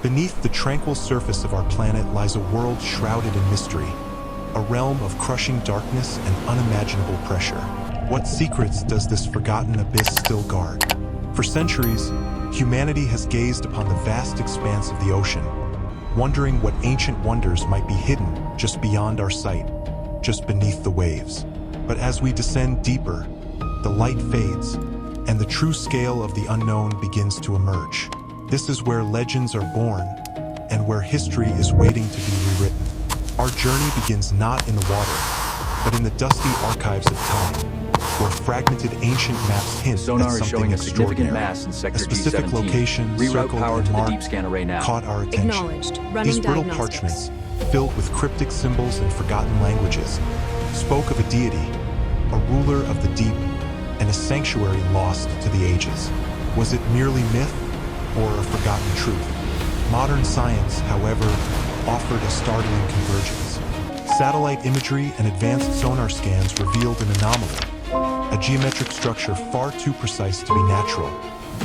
Beneath the tranquil surface of our planet lies a world shrouded in mystery, a realm of crushing darkness and unimaginable pressure. What secrets does this forgotten abyss still guard? For centuries, humanity has gazed upon the vast expanse of the ocean, wondering what ancient wonders might be hidden just beyond our sight, just beneath the waves. But as we descend deeper, the light fades, and the true scale of the unknown begins to emerge. This is where legends are born, and where history is waiting to be rewritten. Our journey begins not in the water, but in the dusty archives of time, where fragmented ancient maps hint at Sonar is showing something a significant extraordinary. mass in sector A specific G17. location, Reroute circled power and to the marked, deep scan array now. caught our attention. Acknowledged. Running These brittle diagnostics. parchments, filled with cryptic symbols and forgotten languages, spoke of a deity, a ruler of the deep, and a sanctuary lost to the ages. Was it merely myth or a forgotten truth? Modern science, however, offered a startling convergence. Satellite imagery and advanced sonar scans revealed an anomaly, a geometric structure far too precise to be natural,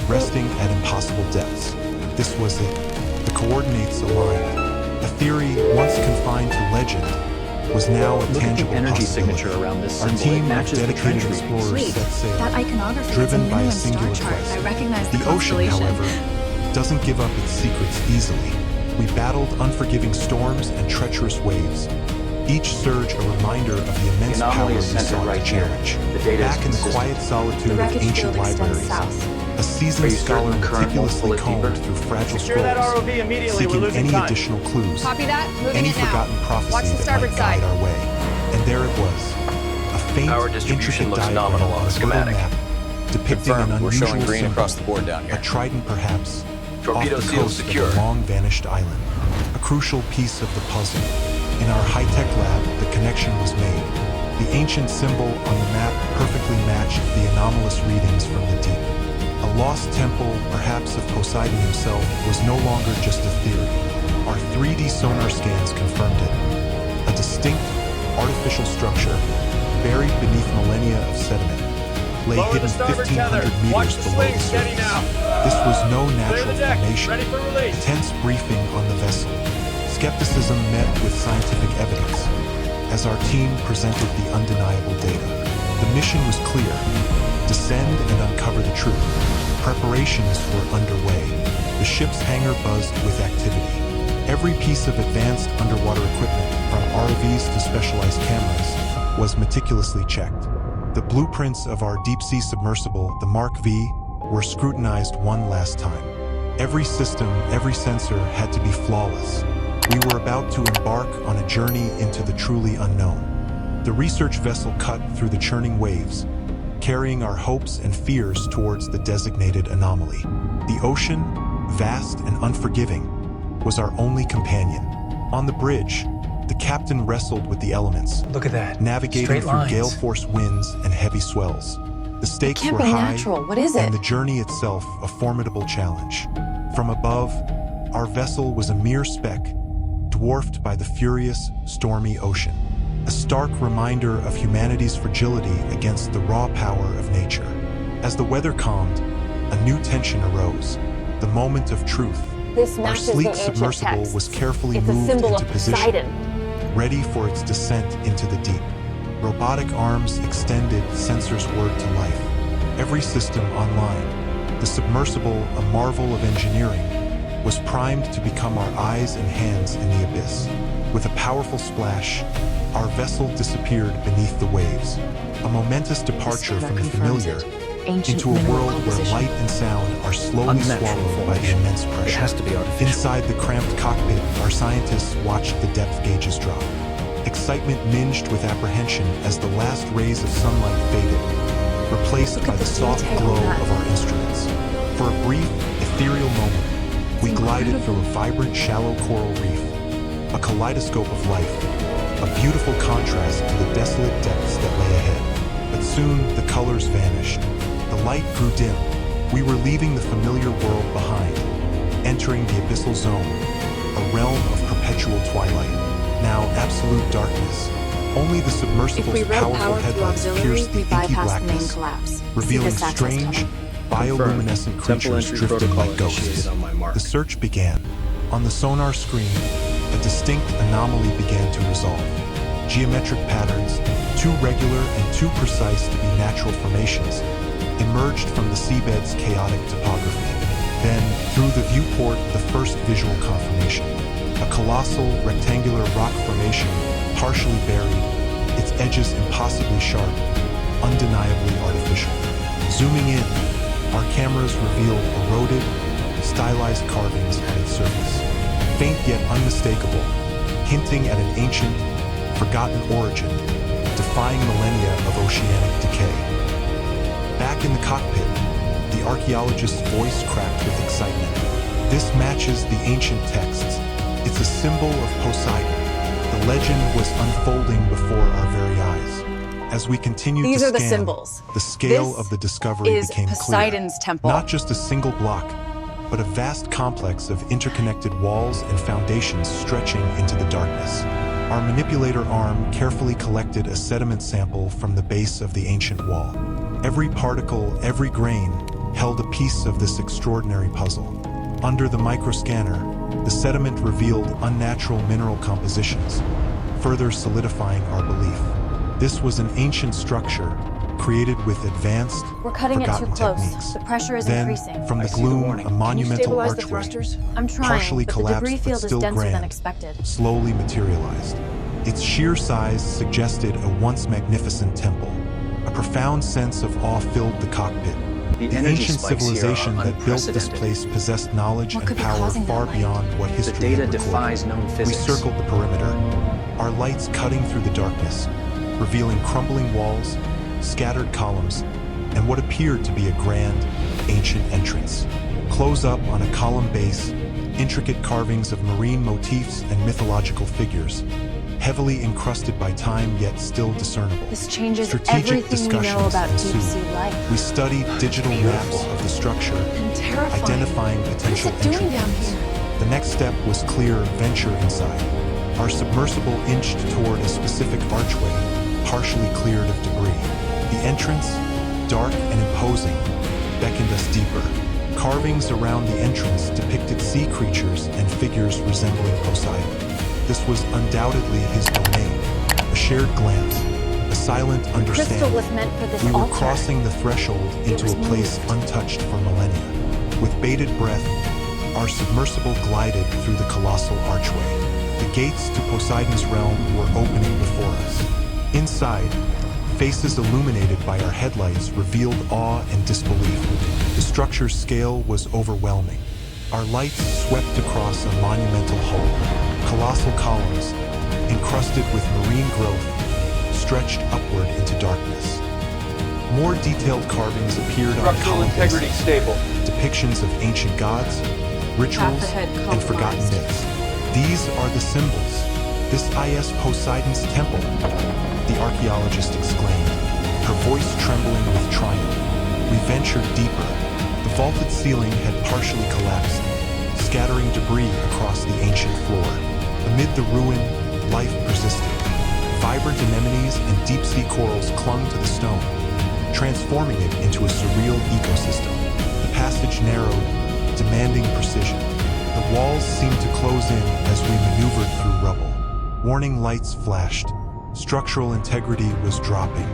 resting at impossible depths. This was it. The coordinates aligned. A theory once confined to legend was now a Look at the tangible energy possibility. signature around this Our symbol. team It of matches the dedicated trench explorers Wait, set sail, that iconography driven is a by a Minuan singular star chart. quest. I recognize the The ocean, constellation. however, doesn't give up its secrets easily. We battled unforgiving storms and treacherous waves, each surge a reminder of the immense The power anomaly we is centered sought right to here. challenge. The data Back is in the consistent. quiet The solitude of wreckage ancient field extends libraries, south. a Are seasoned you scholar certain the current won't meticulously pull it deeper? combed through fragile Secure that scrolls, ROV immediately. We're seeking losing any time. additional clues, Copy that. Moving any it now. forgotten Watch prophecy the that starboard might guide side. our way. And there it was, a faint, Power distribution intricate looks diagram nominal on on the a little schematic. map, depicting an Confirmed, we're unusual showing green symbol, across the board down a here. trident perhaps, Torpedo off the seal coast secure. of a long-vanished island. A crucial piece of the puzzle. In our high-tech lab, the connection was made. The ancient symbol on the map perfectly matched the anomalous readings from the deep. A lost temple, perhaps of Poseidon himself, was no longer just a theory. Our 3D sonar scans confirmed it. A distinct, artificial structure, buried beneath millennia of sediment, lay Lower the hidden starboard 1,500 tether. meters Watch the below swing. the Steady surface. now. This was no Clear natural the deck. formation. Ready for release. Tense briefing on the vessel. Skepticism met with scientific evidence as our team presented the undeniable data. The mission was clear: descend and uncover the truth. Preparations were underway. The ship's hangar buzzed with activity. Every piece of advanced underwater equipment, from ROVs to specialized cameras, was meticulously checked. The blueprints of our deep-sea submersible, the Mark V, were scrutinized one last time. Every system, every sensor had to be flawless. We were about to embark on a journey into the truly unknown. The research vessel cut through the churning waves, carrying our hopes and fears towards the designated anomaly. The ocean, vast and unforgiving, was our only companion. On the bridge, the captain wrestled with the elements, Look at that. navigating Straight through lines. gale-force winds and heavy swells. The stakes can't were be high, natural. What is it? and the journey itself a formidable challenge. From above, our vessel was a mere speck, dwarfed by the furious, stormy ocean. A stark reminder of humanity's fragility against the raw power of nature. As the weather calmed, a new tension arose, the moment of truth. This Our matches the sleek ancient submersible text. was carefully It's a moved symbol into of position, Poseidon. ready for its descent into the deep. Robotic arms extended, sensors whirred to life. Every system online. The submersible, a marvel of engineering, was primed to become our eyes and hands in the abyss. With a powerful splash, our vessel disappeared beneath the waves. A momentous departure from the familiar into a world where light and sound are slowly Unnatural swallowed by the formation. immense It pressure. has to be artificial. Inside the cramped cockpit, our scientists watched the depth gauges drop. Excitement minged with apprehension as the last rays of sunlight faded, replaced Look by at the the soft detail glow on that. of our instruments. For a brief, ethereal moment, we glided through a vibrant, shallow coral reef, a kaleidoscope of life, a beautiful contrast to the desolate depths that lay ahead. But soon, the colors vanished. The light grew dim. We were leaving the familiar world behind, entering the abyssal zone, a realm of perpetual twilight. Now absolute darkness. Only the If submersible's we route powerful power through headlights auxiliary, pierced the we inky bypass the main blackness, collapse. See revealing this access strange, tunnel. bioluminescent Temple creatures entry drifted protocol like ghosts. initiated on my mark. The search began. On the sonar screen, a distinct anomaly began to resolve. Geometric patterns, too regular and too precise to be natural formations, emerged from the seabed's chaotic topography. Then, through the viewport, the first visual confirmation. A colossal, rectangular rock formation, partially buried, its edges impossibly sharp, undeniably artificial. Zooming in, our cameras revealed eroded, stylized carvings on its surface. Faint yet unmistakable, hinting at an ancient, forgotten origin, defying millennia of oceanic decay. Back in the cockpit, the archaeologist's voice cracked with excitement. This matches the ancient texts. It's a symbol of Poseidon. The legend was unfolding before our very eyes. As we continued These to are the scan, symbols. the scale This of the discovery is became Poseidon's clear. temple. Not just a single block, but a vast complex of interconnected walls and foundations stretching into the darkness. Our manipulator arm carefully collected a sediment sample from the base of the ancient wall. Every particle, every grain, held a piece of this extraordinary puzzle. Under the microscanner, the sediment revealed unnatural mineral compositions, further solidifying our belief. This was an ancient structure created with advanced, We're cutting it too forgotten close. techniques. The pressure is Then, increasing. from the I see the gloom, warning. a Can you monumental stabilize the archway, thrusters? I'm trying, partially but the collapsed debris but field is still denser than grand, expected. slowly materialized. Its sheer size suggested a once magnificent temple. A profound sense of awe filled the cockpit. The The energy ancient spikes here civilization are that built this unprecedented. place possessed knowledge What and could be power causing that far light? beyond what The history data had recorded. defies known We physics. circled the perimeter, our lights cutting through the darkness, revealing crumbling walls, scattered columns, and what appeared to be a grand, ancient entrance. Close up on a column base, intricate carvings of marine motifs and mythological figures, heavily encrusted by time yet still discernible. This changes Strategic everything we know discussions about ensued. deep-sea life. We studied digital maps of the structure, And terrifying. identifying potential What is it entry doing down points. here? The next step was clear venture inside. Our submersible inched toward a specific archway, partially cleared of debris. The entrance, dark and imposing, beckoned us deeper. Carvings around the entrance depicted sea creatures and figures resembling Poseidon. This was undoubtedly his domain. A shared glance, a silent Crystal understanding. was meant for this We were altar. crossing the threshold into was a place moved. untouched for millennia. With bated breath, our submersible glided through the colossal archway. The gates to Poseidon's realm were opening before us. Inside, faces illuminated by our headlights revealed awe and disbelief. The structure's scale was overwhelming. Our lights swept across a monumental hull. Colossal columns, encrusted with marine growth, stretched upward into darkness. More detailed carvings appeared on Structural column integrity bases, stable. depictions of ancient gods, rituals, ahead and forgotten compromised. myths. These are the symbols. This is Poseidon's temple, the archaeologist exclaimed, her voice trembling with triumph. We ventured deeper. The vaulted ceiling had partially collapsed, scattering debris across the ancient floor. Amid the ruin, life persisted. Vibrant anemones and deep-sea corals clung to the stone, transforming it into a surreal ecosystem. The passage narrowed, demanding precision. The walls seemed to close in as we maneuvered through rubble. Warning lights flashed. Structural integrity was dropping.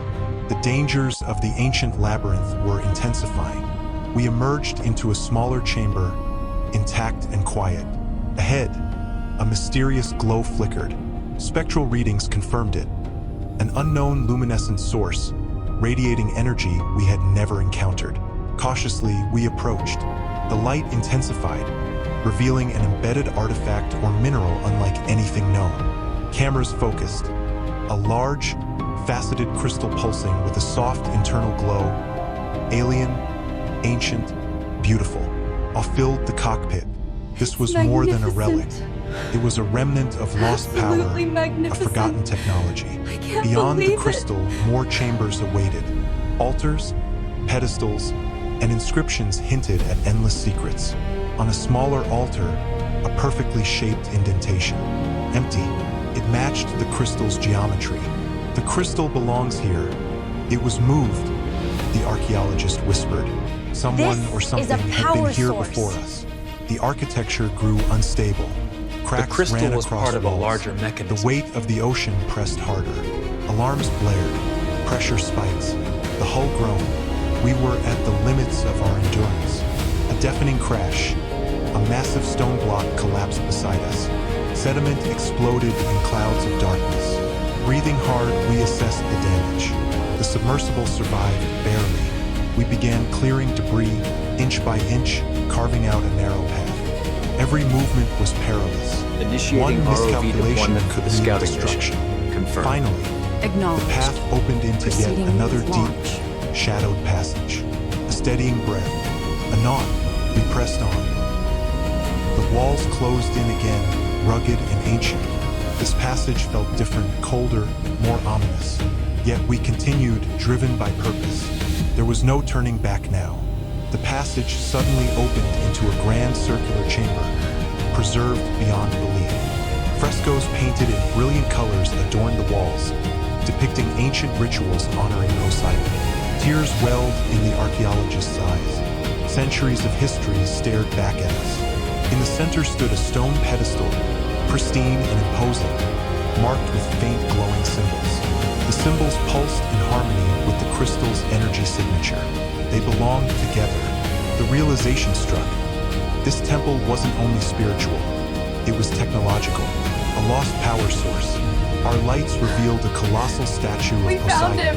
The dangers of the ancient labyrinth were intensifying. We emerged into a smaller chamber, intact and quiet. Ahead, a mysterious glow flickered. Spectral readings confirmed it. An unknown luminescent source, radiating energy we had never encountered. Cautiously, we approached. The light intensified, revealing an embedded artifact or mineral unlike anything known. Cameras focused. A large, faceted crystal pulsing with a soft internal glow. Alien, ancient, beautiful. Awe filled the cockpit. This was more than a relic. It was a remnant of lost power, Absolutely a magnificent. forgotten technology. I can't Beyond the believe it. crystal, more chambers awaited. Altars, pedestals, and inscriptions hinted at endless secrets. On a smaller altar, a perfectly shaped indentation. Empty, it matched the crystal's geometry. The crystal belongs here. It was moved, the archaeologist whispered. Someone This or is a something had been power here source. before us. the architecture grew unstable. Cracks The crystal ran was across part of a walls. larger The mechanism. weight of the ocean pressed harder. Alarms blared, pressure spikes, the hull groaned. We were at the limits of our endurance. A deafening crash. A massive stone block collapsed beside us. Sediment exploded in clouds of darkness. Breathing hard, we assessed the damage. The submersible survived barely. We began clearing debris, inch by inch, carving out a narrow path. Every movement was perilous. Initiating One ROV miscalculation deployment for could the mean scouting destruction. mission. Confirmed. Finally, Acknowledged. the path opened into yet Proceeding another with launch. deep, shadowed passage. A steadying breath. Anon, we pressed on. The walls closed in again, rugged and ancient. This passage felt different, colder, more ominous. Yet we continued, driven by purpose. There was no turning back now. The passage suddenly opened into a grand circular chamber, preserved beyond belief. Frescoes painted in brilliant colors adorned the walls, depicting ancient rituals honoring Poseidon. Tears welled in the archaeologist's eyes. Centuries of history stared back at us. In the center stood a stone pedestal, pristine and imposing, marked with faint glowing symbols. The symbols pulsed in harmony with the crystal's energy signature. They belonged together. The realization struck. This temple wasn't only spiritual, it was technological, a lost power source. Our lights revealed a colossal statue of Poseidon,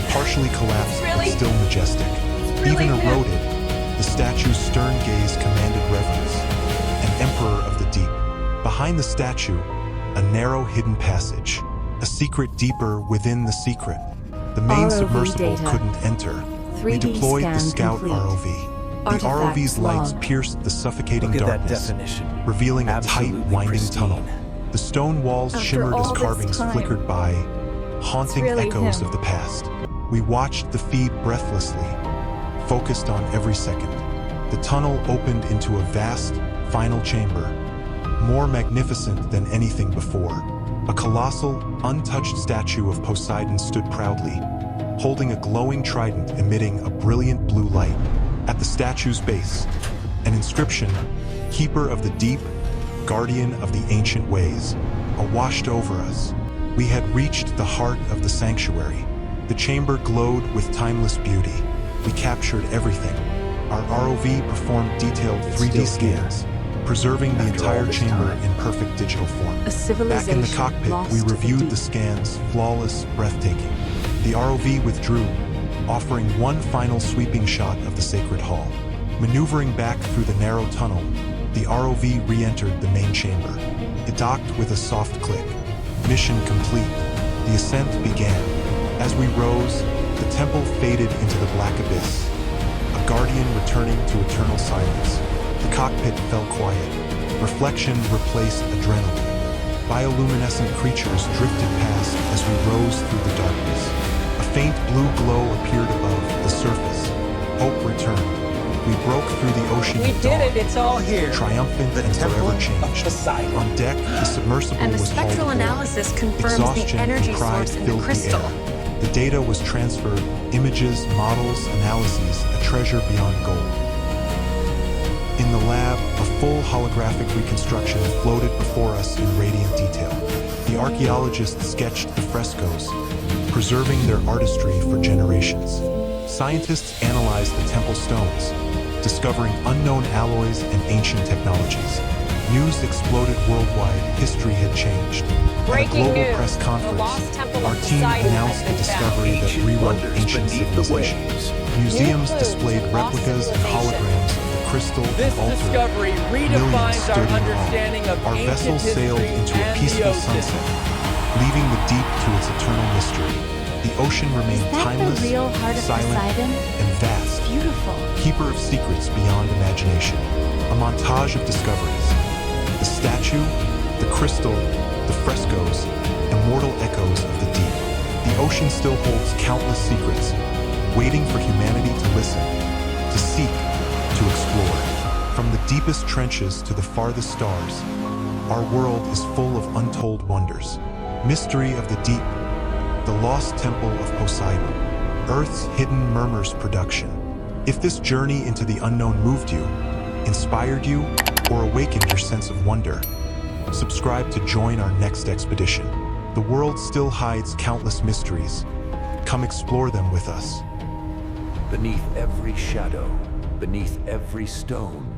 partially collapsed but still majestic. Even eroded, the statue's stern gaze commanded reverence. An emperor of the deep. Behind the statue, a narrow hidden passage, a secret deeper within the secret. The main ROV submersible data. couldn't enter. We 3D deployed the scan scout complete. ROV. The Artifacts ROV's lights logged. pierced the suffocating Look at that darkness, definition. revealing a tight, Absolutely winding pristine. tunnel. The stone walls After shimmered as all this carvings time, flickered by, haunting really echoes him. of the past. We watched the feed breathlessly, focused on every second. The tunnel opened into a vast, final chamber, more magnificent than anything before. A colossal, untouched statue of Poseidon stood proudly, holding a glowing trident emitting a brilliant blue light. At the statue's base, an inscription, Keeper of the Deep, Guardian of the Ancient Ways, washed over us. We had reached the heart of the sanctuary. The chamber glowed with timeless beauty. We captured everything. Our ROV performed detailed 3D scans, preserving the After all entire this chamber time. in perfect digital form. A Back civilization in the cockpit, lost we to the reviewed deep. the scans, flawless, breathtaking. The ROV withdrew, offering one final sweeping shot of the sacred hall. Maneuvering back through the narrow tunnel, the ROV re-entered the main chamber. It docked with a soft click. Mission complete. The ascent began. As we rose, the temple faded into the black abyss, a guardian returning to eternal silence. The cockpit fell quiet. Reflection replaced adrenaline. Bioluminescent creatures drifted past as we rose through the darkness. A faint blue glow appeared above the surface. Hope returned. We broke through the ocean We at did dawn, it, it's all here. triumphant The and temple forever of changed. Poseidon. On deck, the submersible And a was hauled spectral aboard. analysis confirms Exhaustion the energy and pride source in filled the crystal. air. The data was transferred, images, models, analyses, a treasure beyond gold. In the lab, a full holographic reconstruction floated before us in radiant detail. The archaeologists sketched the frescoes, preserving their artistry for generations. Scientists analyzed the temple stones, discovering unknown alloys and ancient technologies. News exploded worldwide, history had changed. Breaking At a global news. press The conference, lost temple our of team Poseidon announced has the been found. discovery that Ancient rewrote wonders ancient beneath the civilization. waves. Museums clues displayed to lost replicas and civilization. holograms of the crystal This and altar. discovery Millions redefines stood our in awe. understanding of Our vessel ancient sailed history into a and the peaceful ocean. sunset, leaving the deep to its eternal mystery. The ocean remained Is that timeless, the real heart of silent, Poseidon? and vast. Beautiful. Keeper of secrets beyond imagination. A montage of discoveries. The statue, the crystal, the frescoes, immortal echoes of the deep. The ocean still holds countless secrets, waiting for humanity to listen, to seek, to explore. From the deepest trenches to the farthest stars, our world is full of untold wonders. Mystery of the deep, the lost temple of Poseidon, Earth's hidden murmurs production. If this journey into the unknown moved you, inspired you, or awakened your sense of wonder? Subscribe to join our next expedition. The world still hides countless mysteries. Come explore them with us. Beneath every shadow, beneath every stone,